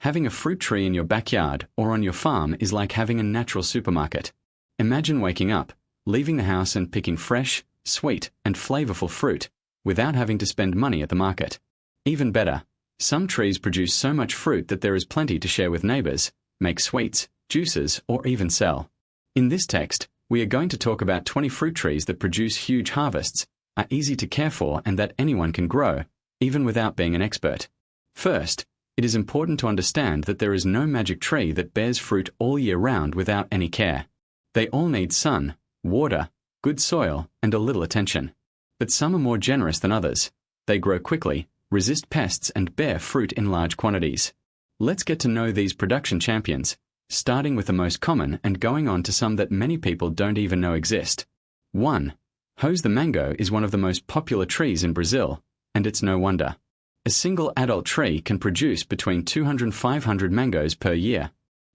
Having a fruit tree in your backyard or on your farm is like having a natural supermarket. Imagine waking up, leaving the house and picking fresh, sweet, and flavorful fruit without having to spend money at the market. Even better, some trees produce so much fruit that there is plenty to share with neighbors, make sweets, juices, or even sell. In this text, we are going to talk about 20 fruit trees that produce huge harvests, are easy to care for, and that anyone can grow, even without being an expert. First, it is important to understand that there is no magic tree that bears fruit all year round without any care. They all need sun, water, good soil, and a little attention. But some are more generous than others. They grow quickly, resist pests, and bear fruit in large quantities. Let's get to know these production champions, starting with the most common and going on to some that many people don't even know exist. 1. Rose the mango is one of the most popular trees in Brazil, and it's no wonder. A single adult tree can produce between 200 and 500 mangoes per year.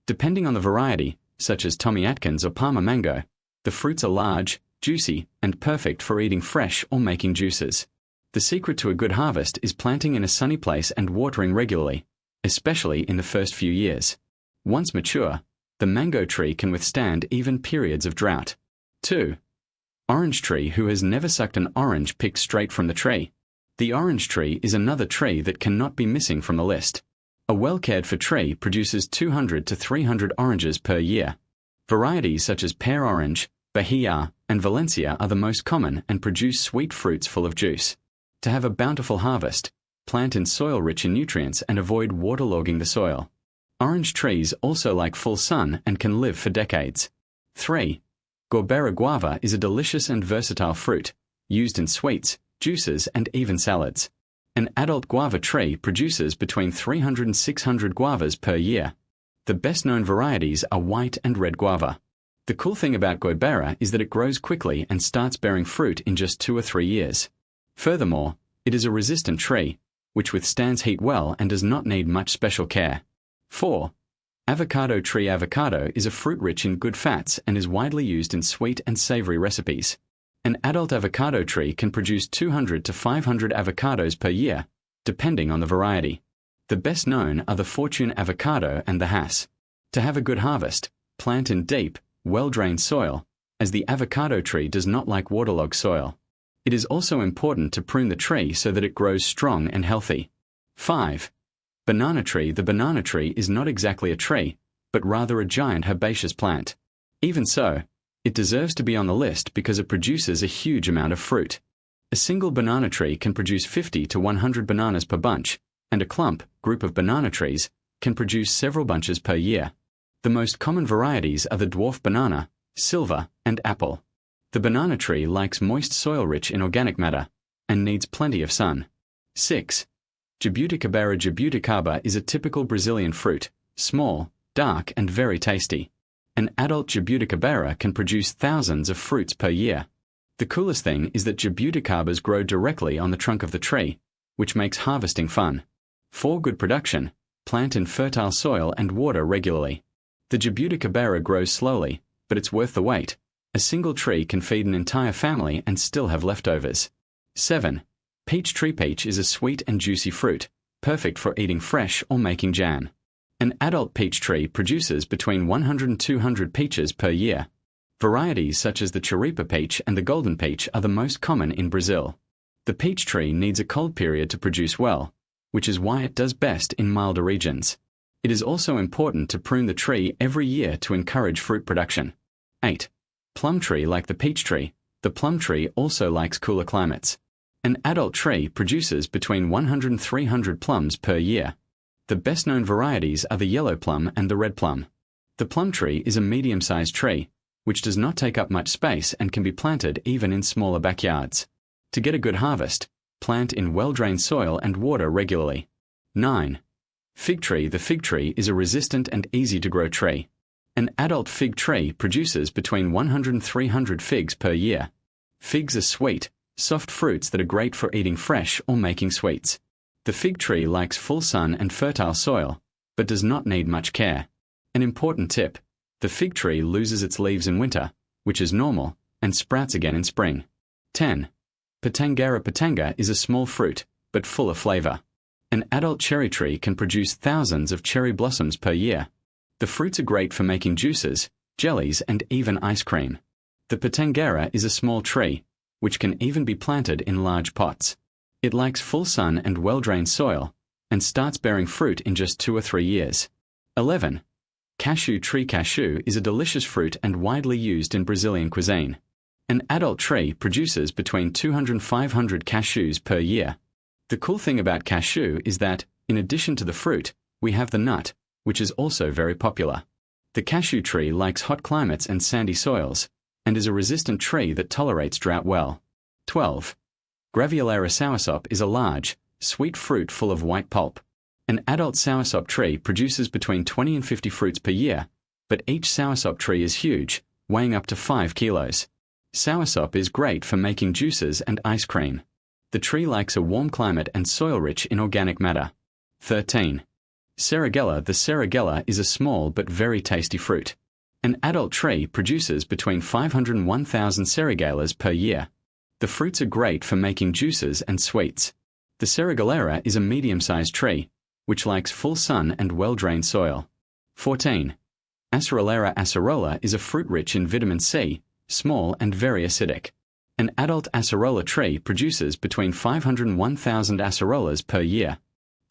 Depending on the variety, such as Tommy Atkins or Parma mango, the fruits are large, juicy, and perfect for eating fresh or making juices. The secret to a good harvest is planting in a sunny place and watering regularly, especially in the first few years. Once mature, the mango tree can withstand even periods of drought. 2. Orange tree. Who has never sucked an orange picked straight from the tree? The orange tree is another tree that cannot be missing from the list. A well-cared-for tree produces 200 to 300 oranges per year. Varieties such as pear orange, Bahia, and Valencia are the most common and produce sweet fruits full of juice. To have a bountiful harvest, plant in soil rich in nutrients and avoid waterlogging the soil. Orange trees also like full sun and can live for decades. 3. Goiabera guava is a delicious and versatile fruit, used in sweets, juices, and even salads. An adult guava tree produces between 300 and 600 guavas per year. The best-known varieties are white and red guava. The cool thing about Goiabera is that it grows quickly and starts bearing fruit in just 2 or 3 years. Furthermore, it is a resistant tree, which withstands heat well and does not need much special care. 4. Avocado tree. Avocado is a fruit rich in good fats and is widely used in sweet and savory recipes. An adult avocado tree can produce 200 to 500 avocados per year, depending on the variety. The best known are the Fortune avocado and the Hass. To have a good harvest, plant in deep, well-drained soil, as the avocado tree does not like waterlogged soil. It is also important to prune the tree so that it grows strong and healthy. 5. Banana tree. The banana tree is not exactly a tree, but rather a giant herbaceous plant. Even so, it deserves to be on the list because it produces a huge amount of fruit. A single banana tree can produce 50 to 100 bananas per bunch, and a group of banana trees, can produce several bunches per year. The most common varieties are the dwarf banana, silver, and apple. The banana tree likes moist soil rich in organic matter, and needs plenty of sun. 6. Jabuticaba. Jabuticaba is a typical Brazilian fruit, small, dark, and very tasty. An adult Jabuticaba can produce thousands of fruits per year. The coolest thing is that Jabuticabas grow directly on the trunk of the tree, which makes harvesting fun. For good production, plant in fertile soil and water regularly. The Jabuticaba grows slowly, but it's worth the wait. A single tree can feed an entire family and still have leftovers. 7. Peach tree. Peach is a sweet and juicy fruit, perfect for eating fresh or making jam. An adult peach tree produces between 100 and 200 peaches per year. Varieties such as the Chiripa peach and the golden peach are the most common in Brazil. The peach tree needs a cold period to produce well, which is why it does best in milder regions. It is also important to prune the tree every year to encourage fruit production. 8. Plum tree. Like the peach tree, the plum tree also likes cooler climates. An adult tree produces between 100 and 300 plums per year. The best-known varieties are the yellow plum and the red plum. The plum tree is a medium-sized tree, which does not take up much space and can be planted even in smaller backyards. To get a good harvest, plant in well-drained soil and water regularly. 9. Fig tree. The fig tree is a resistant and easy-to-grow tree. An adult fig tree produces between 100 and 300 figs per year. Figs are sweet, soft fruits that are great for eating fresh or making sweets. The fig tree likes full sun and fertile soil, but does not need much care. An important tip: the fig tree loses its leaves in winter, which is normal, and sprouts again in spring. 10. Pitangara. Pitanga is a small fruit, but full of flavor. An adult cherry tree can produce thousands of cherry blossoms per year. The fruits are great for making juices, jellies, and even ice cream. The Pitangera is a small tree, which can even be planted in large pots. It likes full sun and well-drained soil, and starts bearing fruit in just 2 or 3 years. 11. Cashew tree. Cashew is a delicious fruit and widely used in Brazilian cuisine. An adult tree produces between 200 and 500 cashews per year. The cool thing about cashew is that, in addition to the fruit, we have the nut, which is also very popular. The cashew tree likes hot climates and sandy soils, and is a resistant tree that tolerates drought well. 12. Graveolera soursop is a large, sweet fruit full of white pulp. An adult soursop tree produces between 20 and 50 fruits per year, but each soursop tree is huge, weighing up to 5 kilos. Soursop is great for making juices and ice cream. The tree likes a warm climate and soil rich in organic matter. 13. Serigella. The serigella is a small but very tasty fruit. An adult tree produces between 500 and 1,000 serigellas per year. The fruits are great for making juices and sweets. The serigellera is a medium-sized tree, which likes full sun and well-drained soil. 14. Acerola. Acerola is a fruit rich in vitamin C, small and very acidic. An adult acerola tree produces between 500 and 1,000 acerolas per year.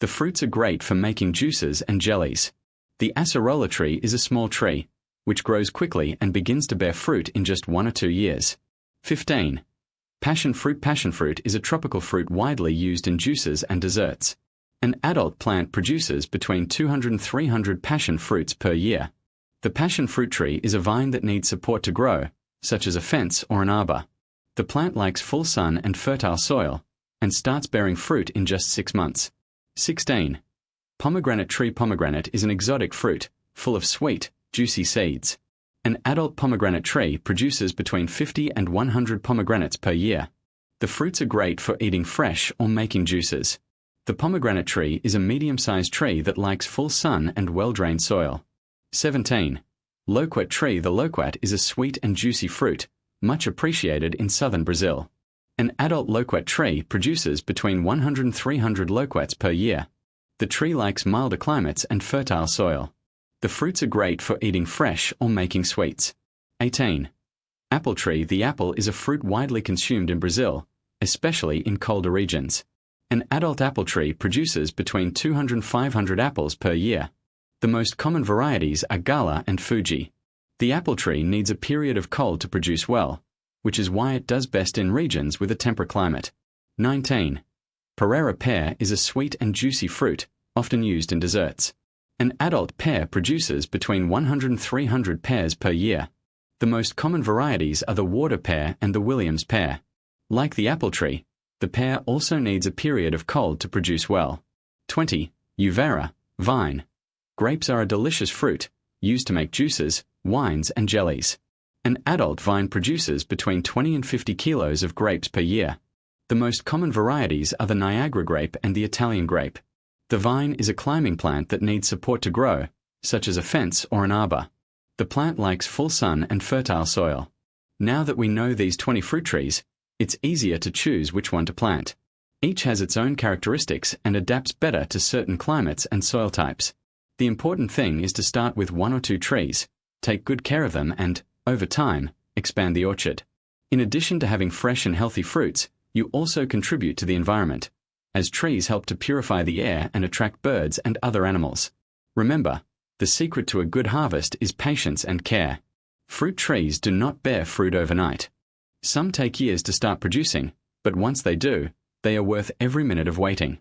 The fruits are great for making juices and jellies. The acerola tree is a small tree, which grows quickly and begins to bear fruit in just 1 or 2 years. 15. Passion fruit. Passion fruit is a tropical fruit widely used in juices and desserts. An adult plant produces between 200 and 300 passion fruits per year. The passion fruit tree is a vine that needs support to grow, such as a fence or an arbor. The plant likes full sun and fertile soil, and starts bearing fruit in just 6 months. 16. Pomegranate tree. Pomegranate is an exotic fruit, full of sweet, juicy seeds. An adult pomegranate tree produces between 50 and 100 pomegranates per year. The fruits are great for eating fresh or making juices. The pomegranate tree is a medium-sized tree that likes full sun and well-drained soil. 17. Loquat tree. The loquat is a sweet and juicy fruit, much appreciated in southern Brazil. An adult loquat tree produces between 100 and 300 loquats per year. The tree likes milder climates and fertile soil. The fruits are great for eating fresh or making sweets. 18. Apple tree. The apple is a fruit widely consumed in Brazil, especially in colder regions. An adult apple tree produces between 200 and 500 apples per year. The most common varieties are Gala and Fuji. The apple tree needs a period of cold to produce well, which is why it does best in regions with a temperate climate. 19. Pereira pear is a sweet and juicy fruit, often used in desserts. An adult pear produces between 100 and 300 pears per year. The most common varieties are the water pear and the Williams pear. Like the apple tree, the pear also needs a period of cold to produce well. 20. Uvera, vine. Grapes are a delicious fruit, used to make juices, wines, and jellies. An adult vine produces between 20 and 50 kilos of grapes per year. The most common varieties are the Niagara grape and the Italian grape. The vine is a climbing plant that needs support to grow, such as a fence or an arbor. The plant likes full sun and fertile soil. Now that we know these 20 fruit trees, it's easier to choose which one to plant. Each has its own characteristics and adapts better to certain climates and soil types. The important thing is to start with 1 or 2 trees, take good care of them and, over time, expand the orchard. In addition to having fresh and healthy fruits, you also contribute to the environment, as trees help to purify the air and attract birds and other animals. Remember, the secret to a good harvest is patience and care. Fruit trees do not bear fruit overnight. Some take years to start producing, but once they do, they are worth every minute of waiting.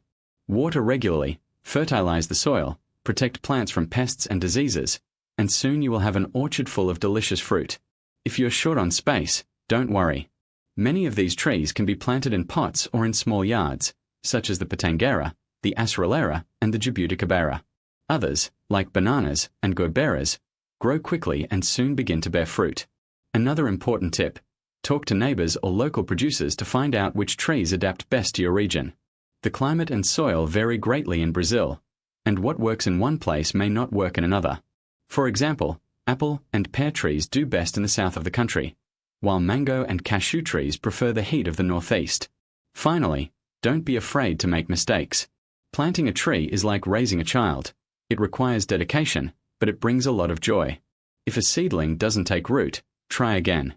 Water regularly, fertilize the soil, protect plants from pests and diseases, and soon you will have an orchard full of delicious fruit. If you're short on space, don't worry. Many of these trees can be planted in pots or in small yards, such as the Pitangera, the Acerola, and the Jabuticabera. Others, like bananas and goiaberas, grow quickly and soon begin to bear fruit. Another important tip: talk to neighbors or local producers to find out which trees adapt best to your region. The climate and soil vary greatly in Brazil, and what works in one place may not work in another. For example, apple and pear trees do best in the south of the country, while mango and cashew trees prefer the heat of the northeast. Finally, don't be afraid to make mistakes. Planting a tree is like raising a child. It requires dedication, but it brings a lot of joy. If a seedling doesn't take root, try again.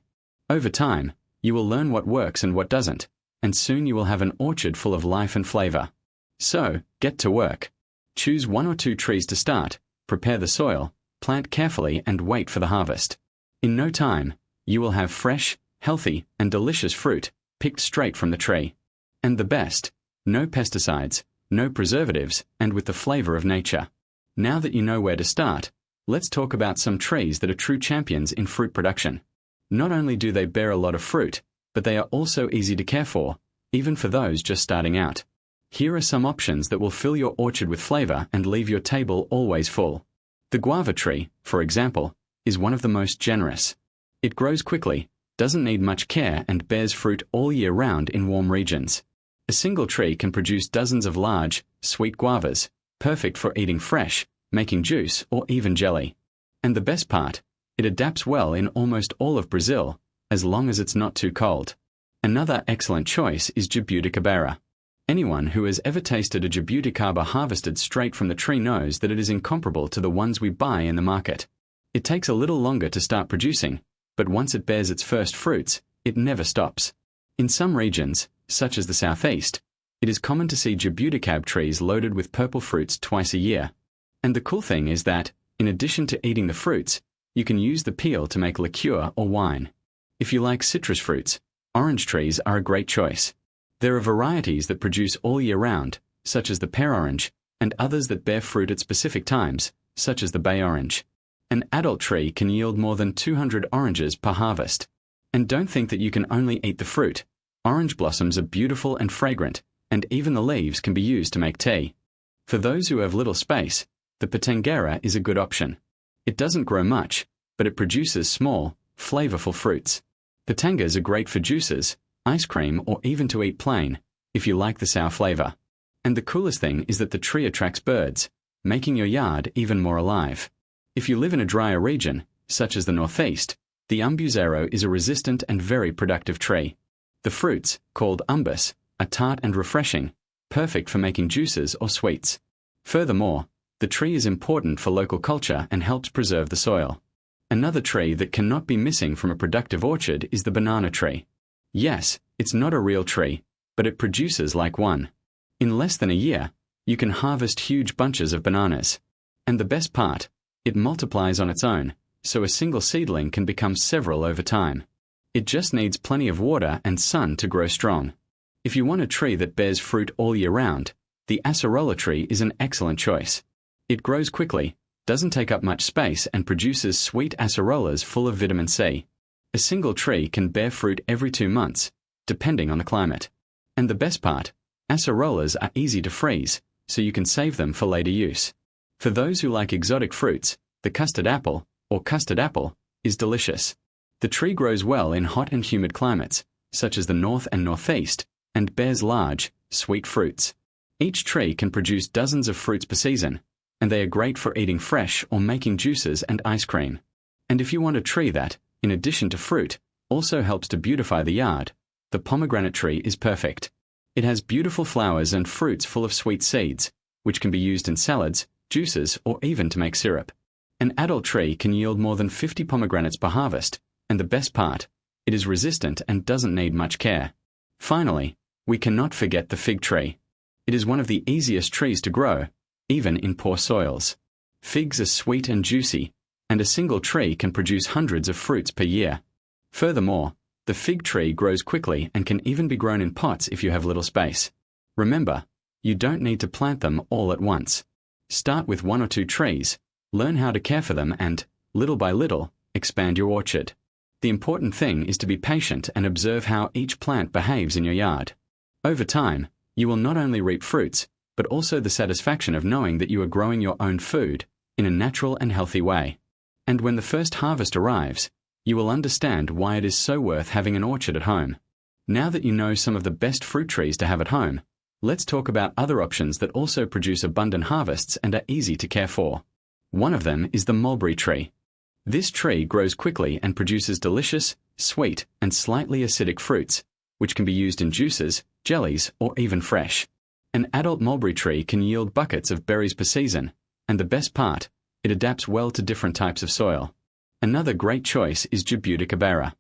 Over time, you will learn what works and what doesn't, and soon you will have an orchard full of life and flavor. So, get to work. Choose 1 or 2 trees to start, prepare the soil, plant carefully and wait for the harvest. In no time, you will have fresh, healthy, and delicious fruit picked straight from the tree. And the best, no pesticides, no preservatives, and with the flavor of nature. Now that you know where to start, let's talk about some trees that are true champions in fruit production. Not only do they bear a lot of fruit, but they are also easy to care for, even for those just starting out. Here are some options that will fill your orchard with flavor and leave your table always full. The guava tree, for example, is one of the most generous. It grows quickly, doesn't need much care, and bears fruit all year round in warm regions. A single tree can produce dozens of large, sweet guavas, perfect for eating fresh, making juice, or even jelly. And the best part, it adapts well in almost all of Brazil, as long as it's not too cold. Another excellent choice is jabuticabera. Anyone who has ever tasted a jabuticaba harvested straight from the tree knows that it is incomparable to the ones we buy in the market. It takes a little longer to start producing, but once it bears its first fruits, it never stops. In some regions, such as the southeast, it is common to see jabuticab trees loaded with purple fruits twice a year. And the cool thing is that, in addition to eating the fruits, you can use the peel to make liqueur or wine. If you like citrus fruits, orange trees are a great choice. There are varieties that produce all year round, such as the pear orange, and others that bear fruit at specific times, such as the bay orange. An adult tree can yield more than 200 oranges per harvest. And don't think that you can only eat the fruit. Orange blossoms are beautiful and fragrant, and even the leaves can be used to make tea. For those who have little space, the pitangera is a good option. It doesn't grow much, but it produces small, flavorful fruits. Pitangas are great for juices, ice cream, or even to eat plain, if you like the sour flavor. And the coolest thing is that the tree attracts birds, making your yard even more alive. If you live in a drier region, such as the northeast, the umbuzero is a resistant and very productive tree. The fruits, called umbus, are tart and refreshing, perfect for making juices or sweets. Furthermore, the tree is important for local culture and helps preserve the soil. Another tree that cannot be missing from a productive orchard is the banana tree. Yes, it's not a real tree, but it produces like one. In less than a year, you can harvest huge bunches of bananas. And the best part, it multiplies on its own, so a single seedling can become several over time. It just needs plenty of water and sun to grow strong. If you want a tree that bears fruit all year round, the acerola tree is an excellent choice. It grows quickly, doesn't take up much space, and produces sweet acerolas full of vitamin C. A single tree can bear fruit every 2 months, depending on the climate. And the best part, acerolas are easy to freeze, so you can save them for later use. For those who like exotic fruits, the custard apple, or custard apple, is delicious. The tree grows well in hot and humid climates, such as the north and northeast, and bears large, sweet fruits. Each tree can produce dozens of fruits per season, and they are great for eating fresh or making juices and ice cream. And if you want a tree that, in addition to fruit, also helps to beautify the yard, the pomegranate tree is perfect. It has beautiful flowers and fruits full of sweet seeds, which can be used in salads, juices, or even to make syrup. An adult tree can yield more than 50 pomegranates per harvest, and the best part, it is resistant and doesn't need much care. Finally, we cannot forget the fig tree. It is one of the easiest trees to grow, even in poor soils. Figs are sweet and juicy, and a single tree can produce hundreds of fruits per year. Furthermore, the fig tree grows quickly and can even be grown in pots if you have little space. Remember, you don't need to plant them all at once. Start with 1 or 2 trees, learn how to care for them, and, little by little, expand your orchard. The important thing is to be patient and observe how each plant behaves in your yard. Over time, you will not only reap fruits, but also the satisfaction of knowing that you are growing your own food in a natural and healthy way. And when the first harvest arrives, you will understand why it is so worth having an orchard at home. Now that you know some of the best fruit trees to have at home, let's talk about other options that also produce abundant harvests and are easy to care for. One of them is the mulberry tree. This tree grows quickly and produces delicious, sweet, and slightly acidic fruits, which can be used in juices, jellies, or even fresh. An adult mulberry tree can yield buckets of berries per season, and the best part, it adapts well to different types of soil. Another great choice is Jabuticabera.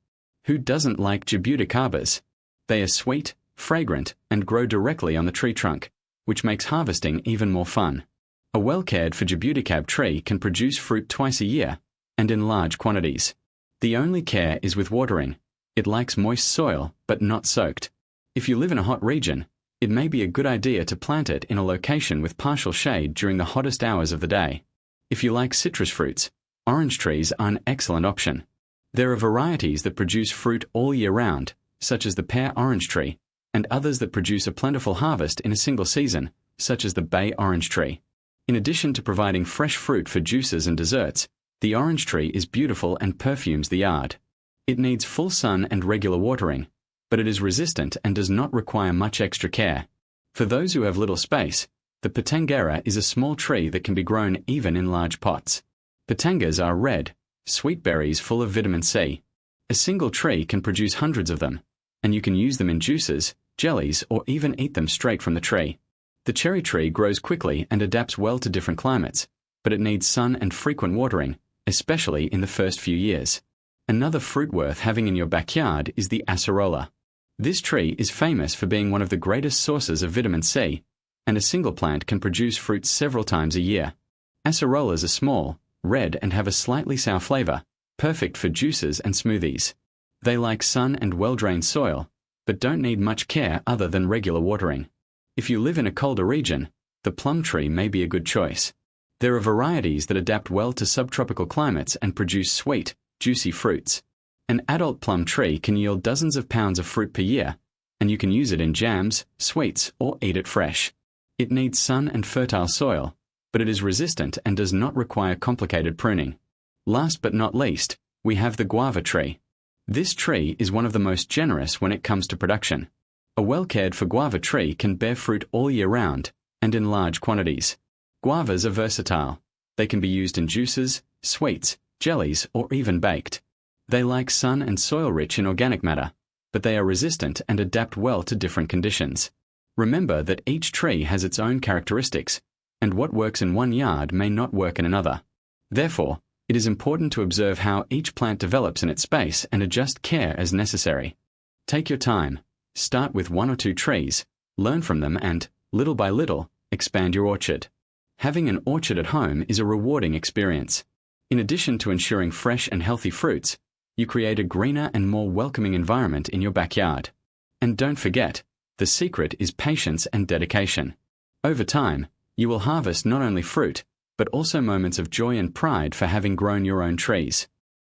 Who doesn't like Jabuticabas? They are sweet, fragrant, and grow directly on the tree trunk, which makes harvesting even more fun. A well-cared-for Jabuticab tree can produce fruit twice a year, and in large quantities. The only care is with watering. It likes moist soil, but not soaked. If you live in a hot region, it may be a good idea to plant it in a location with partial shade during the hottest hours of the day. If you like citrus fruits, orange trees are an excellent option. There are varieties that produce fruit all year round, such as the pear orange tree, and others that produce a plentiful harvest in a single season, such as the bay orange tree. In addition to providing fresh fruit for juices and desserts, the orange tree is beautiful and perfumes the yard. It needs full sun and regular watering, but it is resistant and does not require much extra care. For those who have little space, the Pitangera is a small tree that can be grown even in large pots. Pitangas are red, sweet berries full of vitamin C. A single tree can produce hundreds of them, and you can use them in juices, jellies, or even eat them straight from the tree. The cherry tree grows quickly and adapts well to different climates, but it needs sun and frequent watering, especially in the first few years. Another fruit worth having in your backyard is the acerola. This tree is famous for being one of the greatest sources of vitamin C, and a single plant can produce fruit several times a year. Acerolas are small, red, and have a slightly sour flavor, perfect for juices and smoothies. They like sun and well-drained soil, but don't need much care other than regular watering. If you live in a colder region, the plum tree may be a good choice. There are varieties that adapt well to subtropical climates and produce sweet, juicy fruits. An adult plum tree can yield dozens of pounds of fruit per year, and you can use it in jams, sweets, or eat it fresh. It needs sun and fertile soil, but it is resistant and does not require complicated pruning. Last but not least, we have the guava tree. This tree is one of the most generous when it comes to production. A well-cared-for guava tree can bear fruit all year round, and in large quantities. Guavas are versatile. They can be used in juices, sweets, jellies, or even baked. They like sun and soil-rich in organic matter, but they are resistant and adapt well to different conditions. Remember that each tree has its own characteristics, and what works in one yard may not work in another. Therefore, it is important to observe how each plant develops in its space and adjust care as necessary. Take your time, start with 1 or 2 trees, learn from them and, little by little, expand your orchard. Having an orchard at home is a rewarding experience. In addition to ensuring fresh and healthy fruits, you create a greener and more welcoming environment in your backyard. And don't forget, the secret is patience and dedication. Over time, you will harvest not only fruit, but also moments of joy and pride for having grown your own trees.